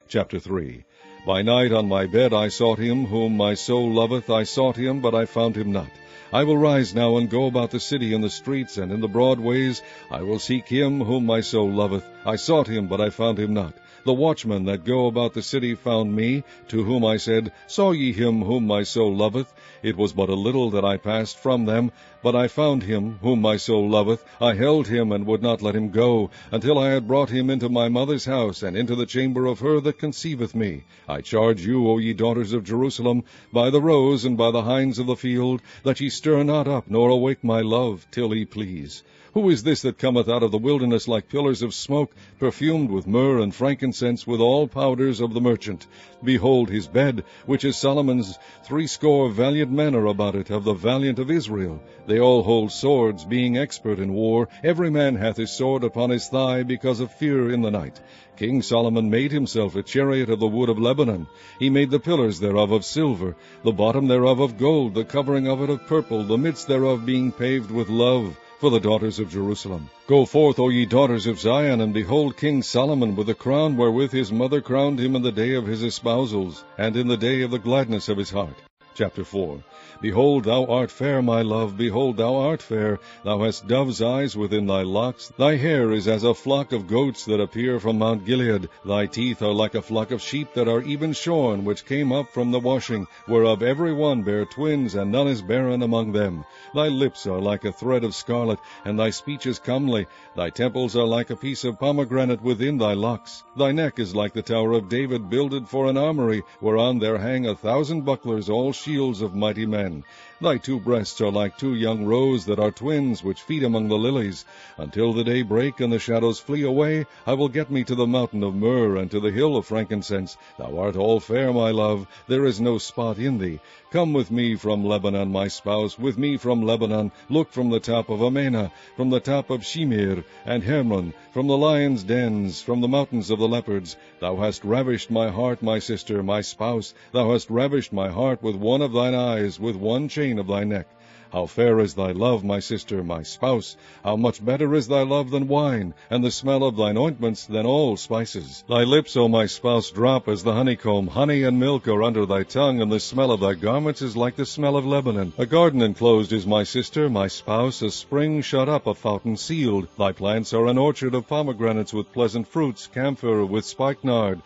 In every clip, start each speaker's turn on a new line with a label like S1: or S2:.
S1: Chapter 3. By night on my bed I sought him, whom my soul loveth. I sought him, but I found him not. I will rise now and go about the city in the streets and in the broad ways. I will seek him, whom my soul loveth. I sought him, but I found him not. The watchmen that go about the city found me, to whom I said, Saw ye him, whom my soul loveth? It was but a little that I passed from them, but I found him, whom my soul loveth. I held him, and would not let him go, until I had brought him into my mother's house, and into the chamber of her that conceiveth me. I charge you, O ye daughters of Jerusalem, by the roes and by the hinds of the field, that ye stir not up, nor awake my love, till he please. Who is this that cometh out of the wilderness like pillars of smoke, perfumed with myrrh and frankincense, with all powders of the merchant? Behold his bed, which is Solomon's. 80 valiant men are about it, of the valiant of Israel. They all hold swords, being expert in war. Every man hath his sword upon his thigh, because of fear in the night. King Solomon made himself a chariot of the wood of Lebanon. He made the pillars thereof of silver, the bottom thereof of gold, the covering of it of purple, the midst thereof being paved with love, for the daughters of Jerusalem. Go forth, O ye daughters of Zion, and behold King Solomon with the crown wherewith his mother crowned him in the day of his espousals, and in the day of the gladness of his heart. Chapter 4. Behold, thou art fair, my love, behold, thou art fair. Thou hast dove's eyes within thy locks. Thy hair is as a flock of goats that appear from Mount Gilead. Thy teeth are like a flock of sheep that are even shorn, which came up from the washing, whereof every one bare twins, and none is barren among them. Thy lips are like a thread of scarlet, and thy speech is comely. Thy temples are like a piece of pomegranate within thy locks. Thy neck is like the tower of David, builded for an armory, whereon there hang 1,000 bucklers, all shields of mighty men. Thy 2 breasts are like 2 young roes that are twins, which feed among the lilies. Until the day break and the shadows flee away, I will get me to the mountain of myrrh, and to the hill of frankincense. Thou art all fair, my love, there is no spot in thee. Come with me from Lebanon, my spouse, with me from Lebanon. Look from the top of Amana, from the top of Shimir and Hermon, from the lions' dens, from the mountains of the leopards. Thou hast ravished my heart, my sister, my spouse. Thou hast ravished my heart with one of thine eyes, with one chain of thy neck. How fair is thy love, my sister, my spouse! How much better is thy love than wine, and the smell of thine ointments than all spices! Thy lips, O my spouse, drop as the honeycomb. Honey and milk are under thy tongue, and the smell of thy garments is like the smell of Lebanon. A garden enclosed is my sister, my spouse, a spring shut up, a fountain sealed. Thy plants are an orchard of pomegranates with pleasant fruits, camphor with spikenard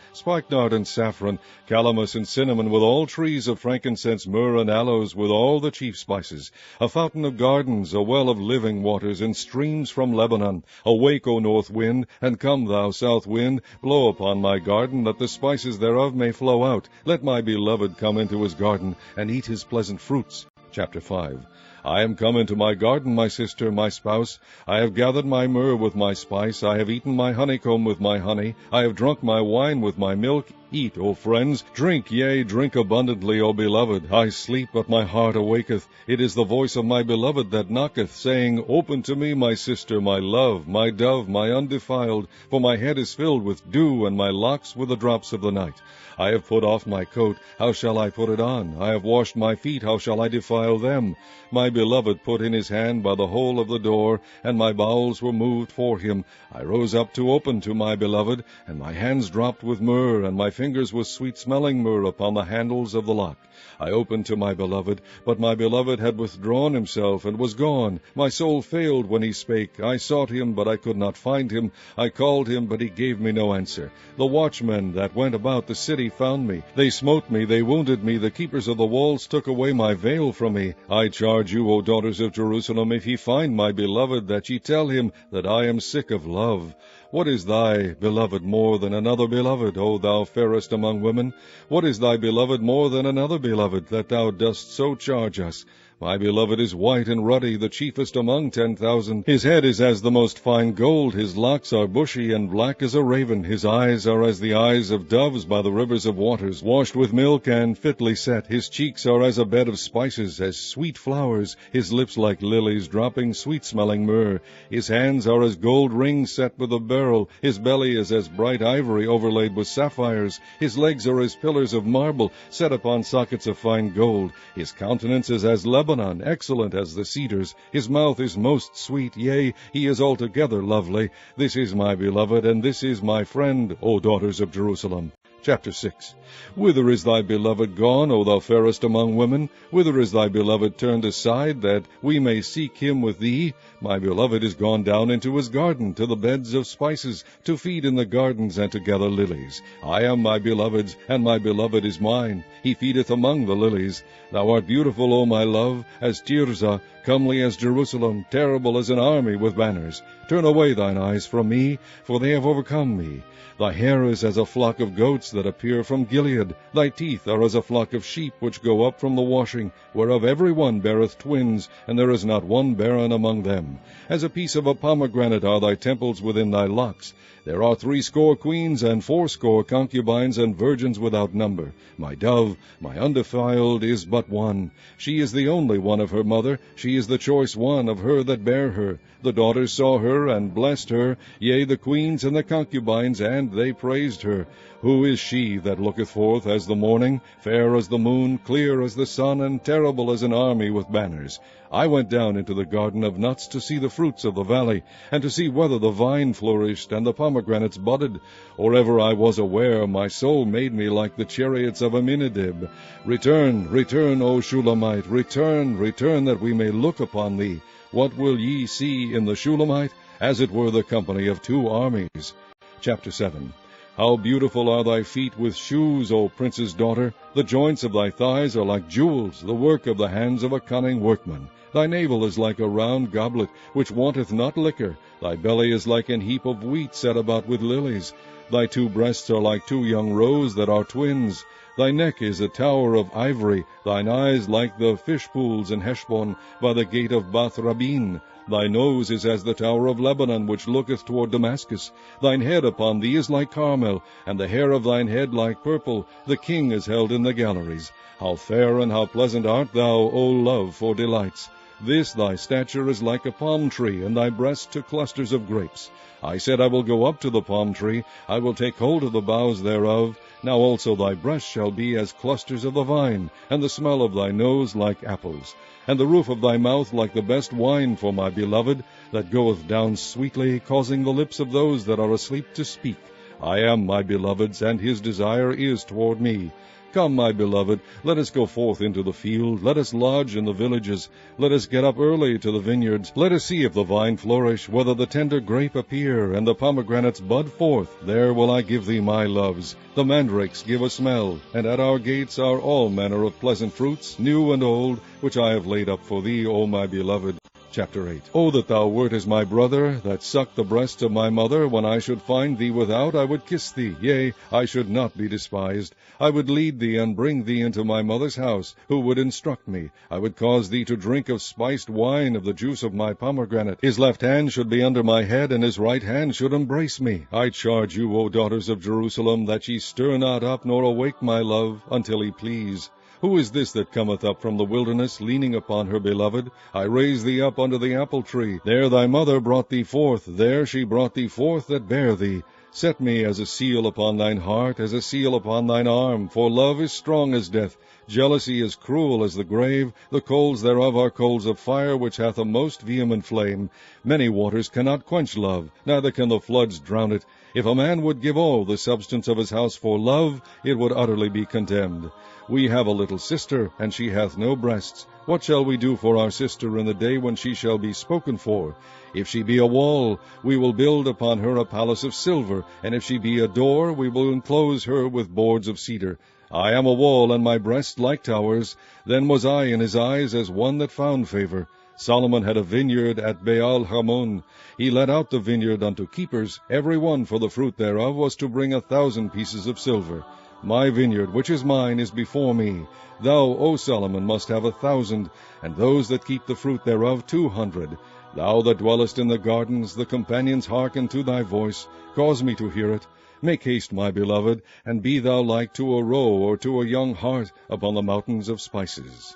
S1: and saffron, calamus and cinnamon, with all trees of frankincense, myrrh and aloes, with all the chief spices. A fountain of gardens, a well of living waters, and streams from Lebanon. Awake, O north wind, and come, thou south wind. Blow upon my garden, that the spices thereof may flow out. Let my beloved come into his garden, and eat his pleasant fruits. Chapter 5. I am come into my garden, my sister, my spouse. I have gathered my myrrh with my spice. I have eaten my honeycomb with my honey. I have drunk my wine with my milk. Eat, O friends, drink, yea, drink abundantly, O beloved. I sleep, but my heart awaketh. It is the voice of my beloved that knocketh, saying, Open to me, my sister, my love, my dove, my undefiled, for my head is filled with dew, and my locks with the drops of the night. I have put off my coat, how shall I put it on? I have washed my feet, how shall I defile them? My beloved put in his hand by the hole of the door, and my bowels were moved for him. I rose up to open to my beloved, and my hands dropped with myrrh, and my fingers with sweet-smelling myrrh upon the handles of the lock. I opened to my beloved, but my beloved had withdrawn himself, and was gone. My soul failed when he spake. I sought him, but I could not find him. I called him, but he gave me no answer. The watchmen that went about the city found me. They smote me, they wounded me. The keepers of the walls took away my veil from me. I charge you, O daughters of Jerusalem, if ye find my beloved, that ye tell him that I am sick of love. What is thy beloved more than another beloved, O thou fairest among women? What is thy beloved more than another beloved, that thou dost so charge us? My beloved is white and ruddy, the chiefest among 10,000. His head is as the most fine gold, his locks are bushy and black as a raven. His eyes are as the eyes of doves by the rivers of waters, washed with milk and fitly set. His cheeks are as a bed of spices, as sweet flowers. His lips like lilies, dropping sweet-smelling myrrh. His hands are as gold rings set with a beryl. His belly is as bright ivory overlaid with sapphires. His legs are as pillars of marble, set upon sockets of fine gold. His countenance is as Lebanon, excellent as the cedars. His mouth is most sweet, yea, he is altogether lovely. This is my beloved, and this is my friend, O daughters of Jerusalem. Chapter 6. Whither is thy beloved gone, O thou fairest among women? Whither is thy beloved turned aside, that we may seek him with thee? My beloved is gone down into his garden, to the beds of spices, to feed in the gardens, and to gather lilies. I am my beloved's, and my beloved is mine. He feedeth among the lilies. Thou art beautiful, O my love, as Tirzah, comely as Jerusalem, terrible as an army with banners. Turn away thine eyes from me, for they have overcome me. Thy hair is as a flock of goats that appear from Gilead. Thy teeth are as a flock of sheep which go up from the washing, whereof every one beareth twins, and there is not one barren among them. As a piece of a pomegranate are thy temples within thy locks. There are 80 queens, and 80 concubines, and virgins without number. My dove, my undefiled, is but one. She is the only one of her mother. She is the choice one of her that bare her. The daughters saw her, and blessed her, yea, the queens and the concubines, and they praised her. Who is she that looketh forth as the morning, fair as the moon, clear as the sun, and terrible as an army with banners? I went down into the garden of nuts to see the fruits of the valley, and to see whether the vine flourished, and the pomegranates budded. Or ever I was aware, my soul made me like the chariots of Aminadab. Return, return, O Shulamite, return, return, that we may look upon thee. What will ye see in the Shulamite? As it were the company of 2 armies. Chapter 7. How beautiful are thy feet with shoes, O prince's daughter! The joints of thy thighs are like jewels, the work of the hands of a cunning workman. Thy navel is like a round goblet, which wanteth not liquor. Thy belly is like an heap of wheat set about with lilies. Thy 2 breasts are like 2 young roes that are twins. Thy neck is a tower of ivory, thine eyes like the fish pools in Heshbon, by the gate of Bath Rabin. Thy nose is as the tower of Lebanon, which looketh toward Damascus. Thine head upon thee is like Carmel, and the hair of thine head like purple. The king is held in the galleries. How fair and how pleasant art thou, O love, for delights! This thy stature is like a palm tree, and thy breasts to clusters of grapes. I said, I will go up to the palm tree, I will take hold of the boughs thereof. Now also thy breasts shall be as clusters of the vine, and the smell of thy nose like apples, and the roof of thy mouth like the best wine for my beloved, that goeth down sweetly, causing the lips of those that are asleep to speak. I am my beloved's, and his desire is toward me. Come, my beloved, let us go forth into the field, let us lodge in the villages, let us get up early to the vineyards, let us see if the vine flourish, whether the tender grape appear, and the pomegranates bud forth. There will I give thee my loves. The mandrakes give a smell, and at our gates are all manner of pleasant fruits, new and old, which I have laid up for thee, O my beloved. Chapter 8. O that thou wert as my brother, that sucked the breast of my mother. When I should find thee without, I would kiss thee. Yea, I should not be despised. I would lead thee and bring thee into my mother's house, who would instruct me. I would cause thee to drink of spiced wine, of the juice of my pomegranate. His left hand should be under my head, and his right hand should embrace me. I charge you, O daughters of Jerusalem, that ye stir not up, nor awake my love, until he please. Who is this that cometh up from the wilderness, leaning upon her beloved? I raised thee up under the apple tree. There thy mother brought thee forth. There she brought thee forth that bare thee. Set me as a seal upon thine heart, as a seal upon thine arm. For love is strong as death. Jealousy is cruel as the grave. The coals thereof are coals of fire, which hath a most vehement flame. Many waters cannot quench love, neither can the floods drown it. If a man would give all the substance of his house for love, it would utterly be contemned. We have a little sister, and she hath no breasts. What shall we do for our sister in the day when she shall be spoken for? If she be a wall, we will build upon her a palace of silver, and if she be a door, we will enclose her with boards of cedar. I am a wall, and my breasts like towers. Then was I in his eyes as one that found favor. Solomon had a vineyard at Baal-Hamon. He let out the vineyard unto keepers. Every one for the fruit thereof was to bring 1,000 pieces of silver. My vineyard, which is mine, is before me. Thou, O Solomon, must have 1,000, and those that keep the fruit thereof 200. Thou that dwellest in the gardens, the companions hearken to thy voice. Cause me to hear it. Make haste, my beloved, and be thou like to a roe or to a young hart upon the mountains of spices.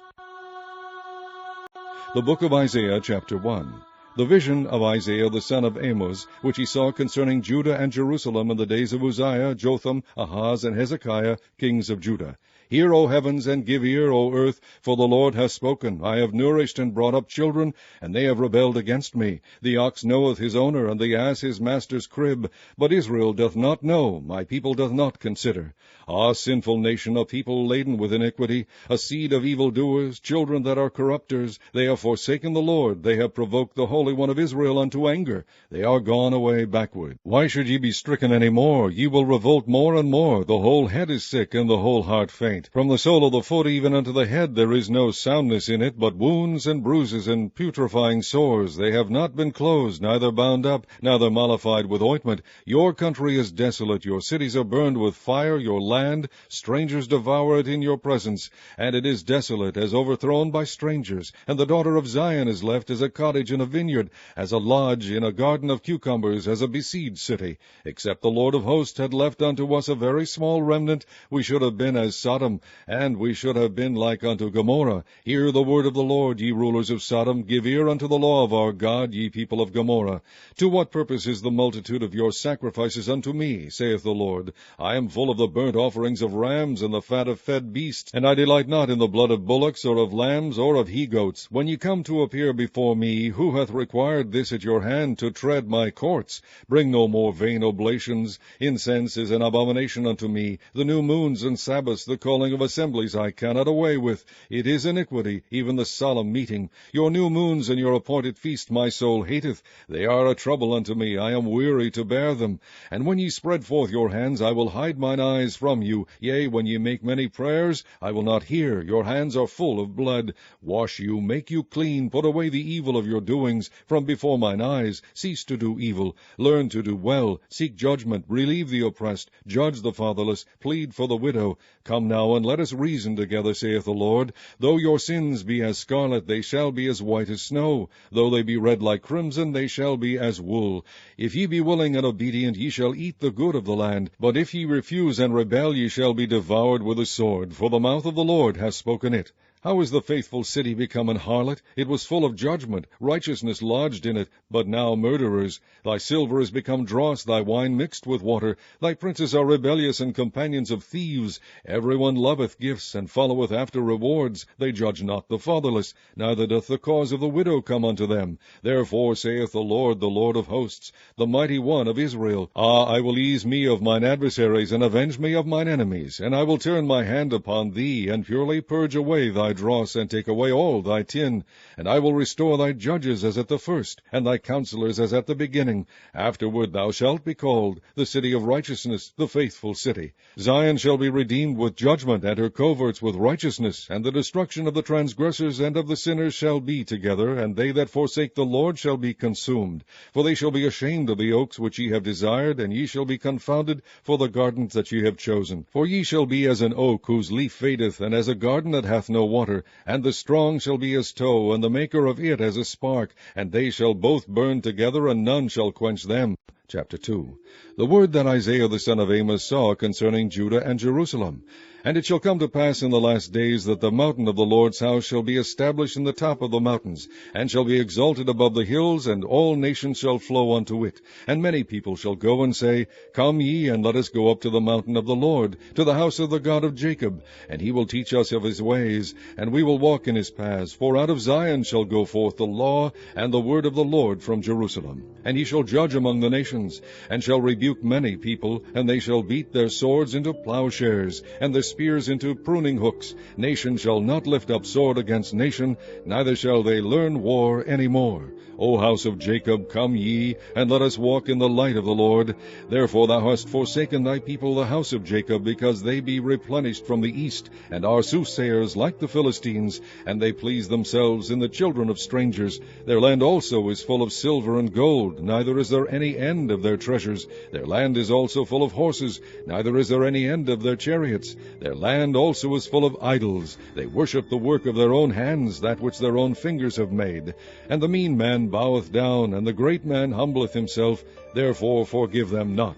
S1: The book of Isaiah, chapter 1. The vision of Isaiah the son of Amos, which he saw concerning Judah and Jerusalem in the days of Uzziah, Jotham, Ahaz, and Hezekiah, kings of Judah. Hear, O heavens, and give ear, O earth, for the Lord hath spoken. I have nourished and brought up children, and they have rebelled against me. The ox knoweth his owner, and the ass his master's crib. But Israel doth not know, my people doth not consider. Ah, sinful nation, a people laden with iniquity, a seed of evildoers, children that are corrupters. They have forsaken the Lord, they have provoked the Holy One of Israel unto anger. They are gone away backward. Why should ye be stricken any more? Ye will revolt more and more. The whole head is sick, and the whole heart faint. From the sole of the foot even unto the head there is no soundness in it, but wounds and bruises and putrefying sores. They have not been closed, neither bound up, neither mollified with ointment. Your country is desolate, your cities are burned with fire, your land, strangers devour it in your presence, and it is desolate, as overthrown by strangers. And the daughter of Zion is left as a cottage in a vineyard, as a lodge in a garden of cucumbers, as a besieged city. Except the Lord of hosts had left unto us a very small remnant, we should have been as Sodom, and we should have been like unto Gomorrah. Hear the word of the Lord, ye rulers of Sodom. Give ear unto the law of our God, ye people of Gomorrah. To what purpose is the multitude of your sacrifices unto me, saith the Lord? I am full of the burnt offerings of rams, and the fat of fed beasts, and I delight not in the blood of bullocks, or of lambs, or of he-goats. When ye come to appear before me, who hath required this at your hand, to tread my courts? Bring no more vain oblations. Incense is an abomination unto me. The new moons and Sabbaths, the calling of assemblies I cannot away with. It is iniquity, even the solemn meeting. Your new moons and your appointed feast my soul hateth. They are a trouble unto me. I am weary to bear them. And when ye spread forth your hands, I will hide mine eyes from you. Yea, when ye make many prayers, I will not hear. Your hands are full of blood. Wash you, make you clean, put away the evil of your doings from before mine eyes. Cease to do evil. Learn to do well. Seek judgment. Relieve the oppressed. Judge the fatherless. Plead for the widow. Come now, and let us reason together, saith the Lord. Though your sins be as scarlet, they shall be as white as snow. Though they be red like crimson, they shall be as wool. If ye be willing and obedient, ye shall eat the good of the land. But if ye refuse and rebel, ye shall be devoured with a sword, for the mouth of the Lord hath spoken it. How is the faithful city become an harlot? It was full of judgment, righteousness lodged in it, but now murderers. Thy silver is become dross, thy wine mixed with water. Thy princes are rebellious and companions of thieves. Every one loveth gifts, and followeth after rewards. They judge not the fatherless, neither doth the cause of the widow come unto them. Therefore saith the Lord of hosts, the mighty one of Israel, Ah, I will ease me of mine adversaries, and avenge me of mine enemies. And I will turn my hand upon thee, and purely purge away thy dross, and take away all thy tin. And I will restore thy judges as at the first, and thy counselors as at the beginning. Afterward thou shalt be called the city of righteousness, the faithful city. Zion shall be redeemed with judgment, and her coverts with righteousness, and the destruction of the transgressors and of the sinners shall be together, and they that forsake the Lord shall be consumed. For they shall be ashamed of the oaks which ye have desired, and ye shall be confounded for the gardens that ye have chosen. For ye shall be as an oak whose leaf fadeth, and as a garden that hath no water. And the strong shall be as tow, and the maker of it as a spark, and they shall both burn together, and none shall quench them. Chapter 2. The word that Isaiah the son of Amos saw concerning Judah and Jerusalem. And it shall come to pass in the last days that the mountain of the Lord's house shall be established in the top of the mountains, and shall be exalted above the hills, and all nations shall flow unto it. And many people shall go and say, Come ye, and let us go up to the mountain of the Lord, to the house of the God of Jacob. And he will teach us of his ways, and we will walk in his paths. For out of Zion shall go forth the law and the word of the Lord from Jerusalem. And he shall judge among the nations, and shall rebuke many people, and they shall beat their swords into plowshares, and their spears into pruning hooks. Nation shall not lift up sword against nation, neither shall they learn war any more. O house of Jacob, come ye, and let us walk in the light of the Lord. Therefore thou hast forsaken thy people, the house of Jacob, because they be replenished from the east, and are soothsayers like the Philistines, and they please themselves in the children of strangers. Their land also is full of silver and gold, neither is there any end of their treasures. Their land is also full of horses, neither is there any end of their chariots. Their land also is full of idols. They worship the work of their own hands, that which their own fingers have made. And the mean man boweth down, and the great man humbleth himself. Therefore forgive them not.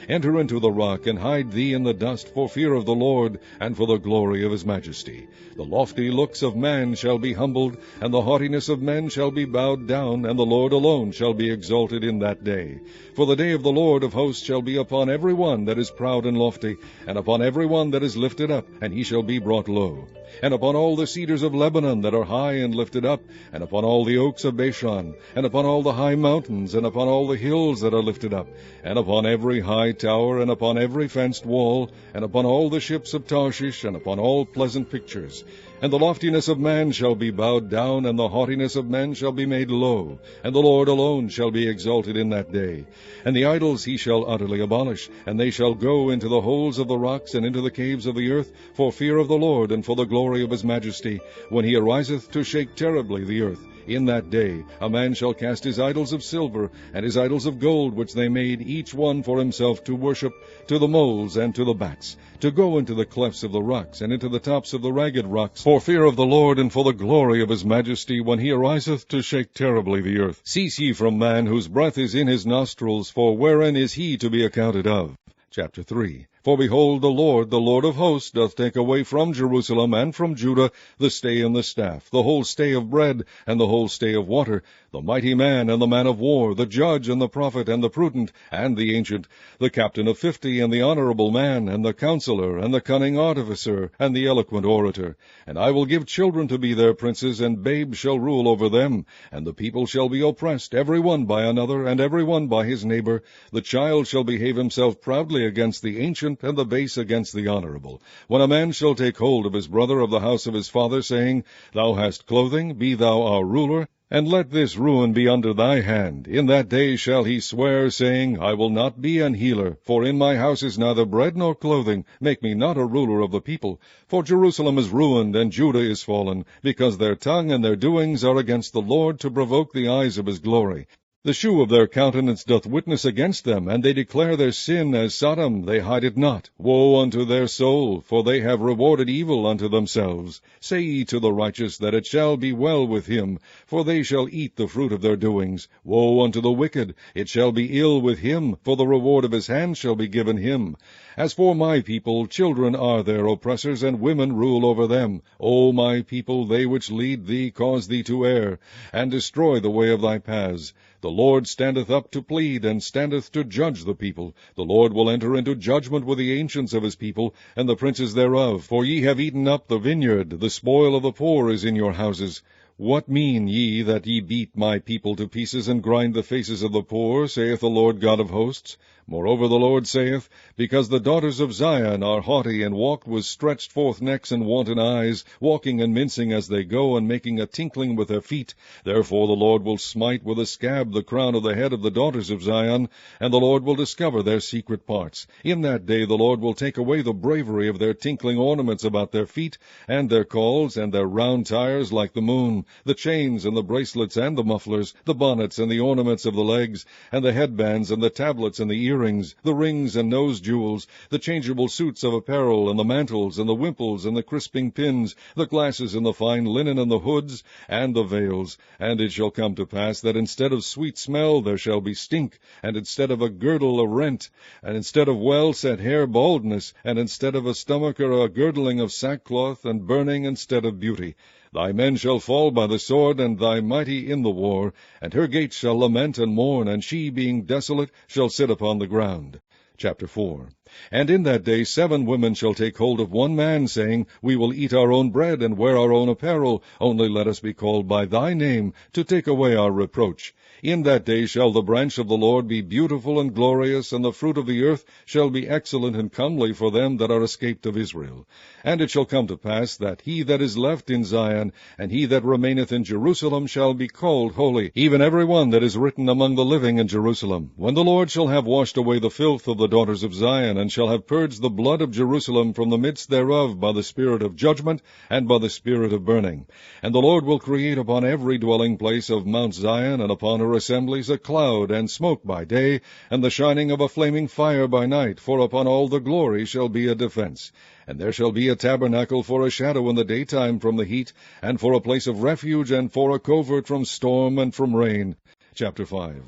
S1: Enter into the rock, and hide thee in the dust, for fear of the Lord, and for the glory of his majesty. The lofty looks of man shall be humbled, and the haughtiness of men shall be bowed down, and the Lord alone shall be exalted in that day. For the day of the Lord of hosts shall be upon every one that is proud and lofty, and upon every one that is lifted up, and he shall be brought low. And upon all the cedars of Lebanon that are high and lifted up, and upon all the oaks of Bashan, and upon all the high mountains, and upon all the hills that are lifted up, and upon every high tower, and upon every fenced wall, and upon all the ships of Tarshish, and upon all pleasant pictures. And the loftiness of man shall be bowed down, and the haughtiness of men shall be made low, and the Lord alone shall be exalted in that day. And the idols he shall utterly abolish, and they shall go into the holes of the rocks, and into the caves of the earth, for fear of the Lord, and for the glory of his majesty, when he ariseth to shake terribly the earth. In that day a man shall cast his idols of silver, and his idols of gold, which they made each one for himself to worship, to the moles and to the bats, to go into the clefts of the rocks, and into the tops of the ragged rocks, for fear of the Lord, and for the glory of his majesty, when he ariseth to shake terribly the earth. Cease ye from man, whose breath is in his nostrils, for wherein is he to be accounted of? Chapter 3. For behold, the Lord of hosts, doth take away from Jerusalem and from Judah the stay and the staff, the whole stay of bread, and the whole stay of water, the mighty man and the man of war, the judge and the prophet and the prudent and the ancient, the captain of 50 and the honorable man, and the counselor and the cunning artificer and the eloquent orator. And I will give children to be their princes, and babes shall rule over them. And the people shall be oppressed, every one by another, and every one by his neighbor. The child shall behave himself proudly against the ancient, and the base against the honorable. When a man shall take hold of his brother of the house of his father, saying, Thou hast clothing, be thou our ruler, and let this ruin be under thy hand. In that day shall he swear, saying, I will not be an healer, for in my house is neither bread nor clothing. Make me not a ruler of the people. For Jerusalem is ruined, and Judah is fallen, because their tongue and their doings are against the Lord, to provoke the eyes of his glory. The shew of their countenance doth witness against them, and they declare their sin as Sodom, they hide it not. Woe unto their soul, for they have rewarded evil unto themselves. Say ye to the righteous that it shall be well with him, for they shall eat the fruit of their doings. Woe unto the wicked, it shall be ill with him, for the reward of his hand shall be given him. As for my people, children are their oppressors, and women rule over them. O my people, they which lead thee cause thee to err, and destroy the way of thy paths. The Lord standeth up to plead, and standeth to judge the people. The Lord will enter into judgment with the ancients of his people, and the princes thereof. For ye have eaten up the vineyard, the spoil of the poor is in your houses. What mean ye that ye beat my people to pieces, and grind the faces of the poor, saith the Lord God of hosts? Moreover the Lord saith, Because the daughters of Zion are haughty, and walk with stretched forth necks and wanton eyes, walking and mincing as they go, and making a tinkling with their feet, therefore the Lord will smite with a scab the crown of the head of the daughters of Zion, and the Lord will discover their secret parts. In that day the Lord will take away the bravery of their tinkling ornaments about their feet, and their calls, and their round tires like the moon, the chains and the bracelets and the mufflers, the bonnets and the ornaments of the legs, and the headbands and the tablets and the earrings, the rings and nose jewels, the changeable suits of apparel, and the mantles, and the wimples, and the crisping pins, the glasses, and the fine linen, and the hoods, and the veils. And it shall come to pass that instead of sweet smell there shall be stink, and instead of a girdle a rent, and instead of well-set hair baldness, and instead of a stomacher a girdling of sackcloth, and burning instead of beauty. Thy men shall fall by the sword, and thy mighty in the war, and her gates shall lament and mourn, and she, being desolate, shall sit upon the ground. Chapter 4. And in that day 7 women shall take hold of one man, saying, We will eat our own bread, and wear our own apparel, only let us be called by thy name, to take away our reproach. In that day shall the branch of the Lord be beautiful and glorious, and the fruit of the earth shall be excellent and comely for them that are escaped of Israel. And it shall come to pass that he that is left in Zion, and he that remaineth in Jerusalem, shall be called holy, even every one that is written among the living in Jerusalem. When the Lord shall have washed away the filth of the daughters of Zion, and shall have purged the blood of Jerusalem from the midst thereof by the spirit of judgment, and by the spirit of burning. And the Lord will create upon every dwelling place of Mount Zion, and upon her assemblies, a cloud and smoke by day, and the shining of a flaming fire by night, for upon all the glory shall be a defense. And there shall be a tabernacle for a shadow in the daytime from the heat, and for a place of refuge, and for a covert from storm and from rain. Chapter 5.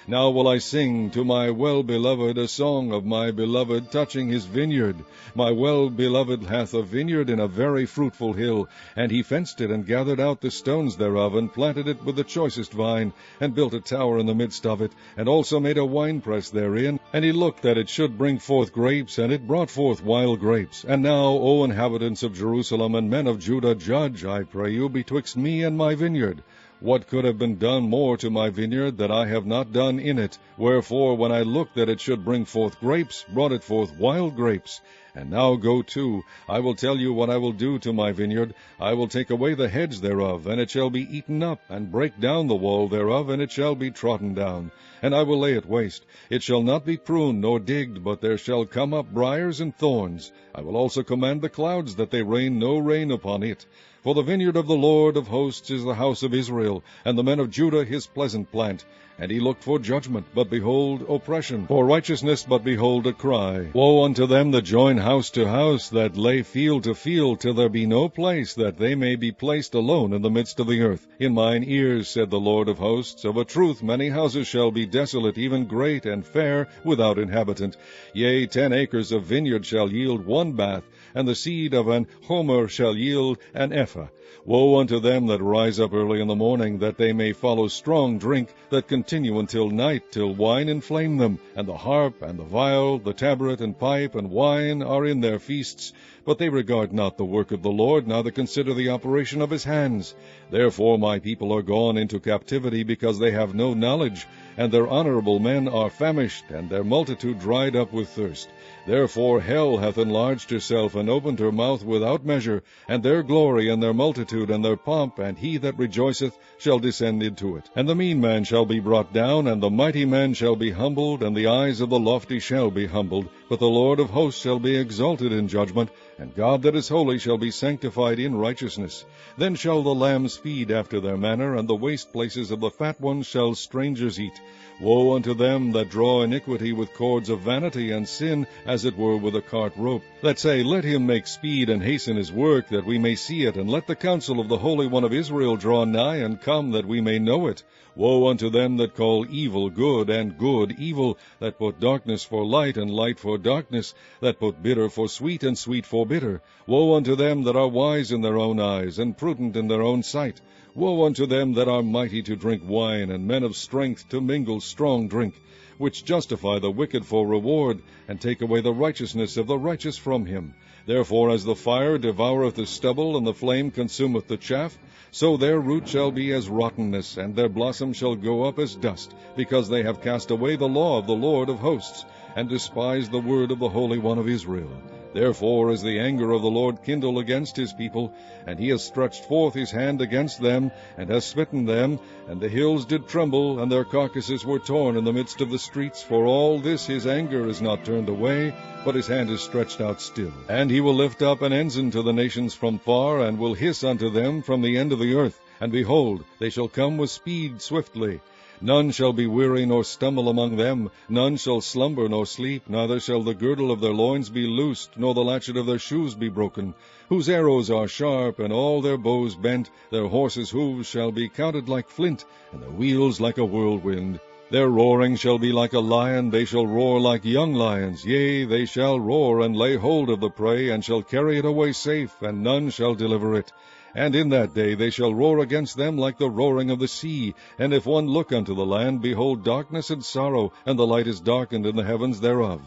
S1: Now will I sing to my well-beloved a song of my beloved touching his vineyard. My well-beloved hath a vineyard in a very fruitful hill, and he fenced it, and gathered out the stones thereof, and planted it with the choicest vine, and built a tower in the midst of it, and also made a winepress therein. And he looked that it should bring forth grapes, and it brought forth wild grapes. And now, O inhabitants of Jerusalem, and men of Judah, judge, I pray you, betwixt me and my vineyard. What could have been done more to my vineyard that I have not done in it? Wherefore, when I looked that it should bring forth grapes, brought it forth wild grapes. And now go to, I will tell you what I will do to my vineyard. I will take away the hedge thereof, and it shall be eaten up, and break down the wall thereof, and it shall be trodden down. And I will lay it waste. It shall not be pruned nor digged, but there shall come up briers and thorns. I will also command the clouds that they rain no rain upon it. For the vineyard of the Lord of hosts is the house of Israel, and the men of Judah his pleasant plant. And he looked for judgment, but behold oppression, for righteousness, but behold a cry. Woe unto them that join house to house, that lay field to field, till there be no place, that they may be placed alone in the midst of the earth. In mine ears, said the Lord of hosts, of a truth many houses shall be desolate, even great and fair, without inhabitant. Yea, 10 acres of vineyard shall yield 1 bath, and the seed of an homer shall yield an ephah. Woe unto them that rise up early in the morning, that they may follow strong drink, that continue until night, till wine inflame them. And the harp, and the viol, the tabret, and pipe, and wine are in their feasts. But they regard not the work of the Lord, neither consider the operation of his hands. Therefore my people are gone into captivity, because they have no knowledge. And their honorable men are famished, and their multitude dried up with thirst. Therefore hell hath enlarged herself, and opened her mouth without measure, and their glory, and their multitude, and their pomp, and he that rejoiceth shall descend into it. And the mean man shall be brought down, and the mighty man shall be humbled, and the eyes of the lofty shall be humbled. But the Lord of hosts shall be exalted in judgment, and God that is holy shall be sanctified in righteousness. Then shall the lambs feed after their manner, and the waste places of the fat ones shall strangers eat. Woe unto them that draw iniquity with cords of vanity, and sin as it were with a cart rope, that say, Let him make speed and hasten his work, that we may see it, and let the counsel of the Holy One of Israel draw nigh, and come, that we may know it. Woe unto them that call evil good, and good evil, that put darkness for light, and light for darkness, that put bitter for sweet, and sweet for bitter. Woe unto them that are wise in their own eyes, and prudent in their own sight. Woe unto them that are mighty to drink wine, and men of strength to mingle strong drink, which justify the wicked for reward, and take away the righteousness of the righteous from him. Therefore as the fire devoureth the stubble, and the flame consumeth the chaff, so their root shall be as rottenness, and their blossom shall go up as dust, because they have cast away the law of the Lord of hosts, and despised the word of the Holy One of Israel. Therefore is the anger of the Lord kindled against his people, and he has stretched forth his hand against them, and has smitten them, and the hills did tremble, and their carcasses were torn in the midst of the streets. For all this his anger is not turned away, but his hand is stretched out still. And he will lift up an ensign to the nations from far, and will hiss unto them from the end of the earth. And behold, they shall come with speed swiftly. None shall be weary nor stumble among them, none shall slumber nor sleep, neither shall the girdle of their loins be loosed, nor the latchet of their shoes be broken. Whose arrows are sharp, and all their bows bent, their horses' hoofs shall be counted like flint, and their wheels like a whirlwind. Their roaring shall be like a lion, they shall roar like young lions. Yea, they shall roar, and lay hold of the prey, and shall carry it away safe, and none shall deliver it. And in that day they shall roar against them like the roaring of the sea. And if one look unto the land, behold darkness and sorrow, and the light is darkened in the heavens thereof.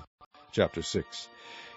S1: Chapter 6.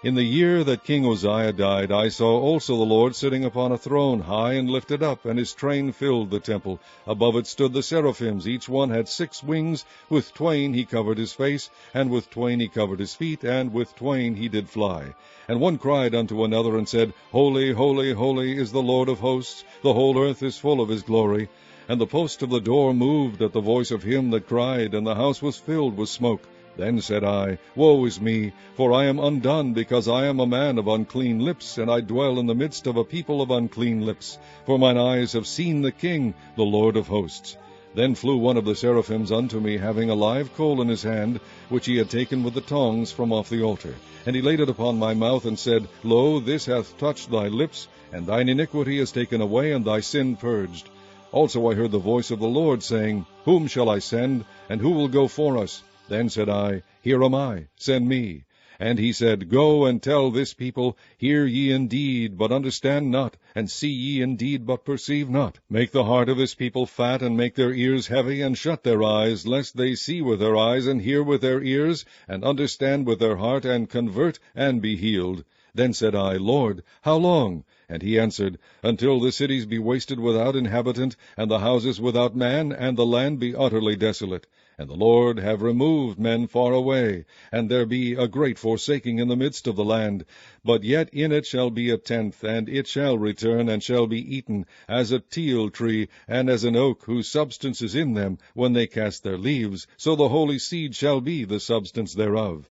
S1: In the year that King Uzziah died, I saw also the Lord sitting upon a throne, high and lifted up, and his train filled the temple. Above it stood the seraphims, each one had 6 wings. With twain he covered his face, and with twain he covered his feet, and with twain he did fly. And one cried unto another, and said, Holy, holy, holy is the Lord of hosts, the whole earth is full of his glory. And the post of the door moved at the voice of him that cried, and the house was filled with smoke. Then said I, Woe is me, for I am undone, because I am a man of unclean lips, and I dwell in the midst of a people of unclean lips. For mine eyes have seen the King, the Lord of hosts. Then flew one of the seraphims unto me, having a live coal in his hand, which he had taken with the tongs from off the altar. And he laid it upon my mouth, and said, Lo, this hath touched thy lips, and thine iniquity is taken away, and thy sin purged. Also I heard the voice of the Lord, saying, Whom shall I send, and who will go for us? Then said I, Here am I, send me. And he said, Go and tell this people, Hear ye indeed, but understand not, and see ye indeed, but perceive not. Make the heart of this people fat, and make their ears heavy, and shut their eyes, lest they see with their eyes, and hear with their ears, and understand with their heart, and convert, and be healed. Then said I, Lord, how long? And he answered, Until the cities be wasted without inhabitant, and the houses without man, and the land be utterly desolate. And the Lord have removed men far away, and there be a great forsaking in the midst of the land. But yet in it shall be a tenth, and it shall return, and shall be eaten, as a teil tree, and as an oak, whose substance is in them, when they cast their leaves, so the holy seed shall be the substance thereof.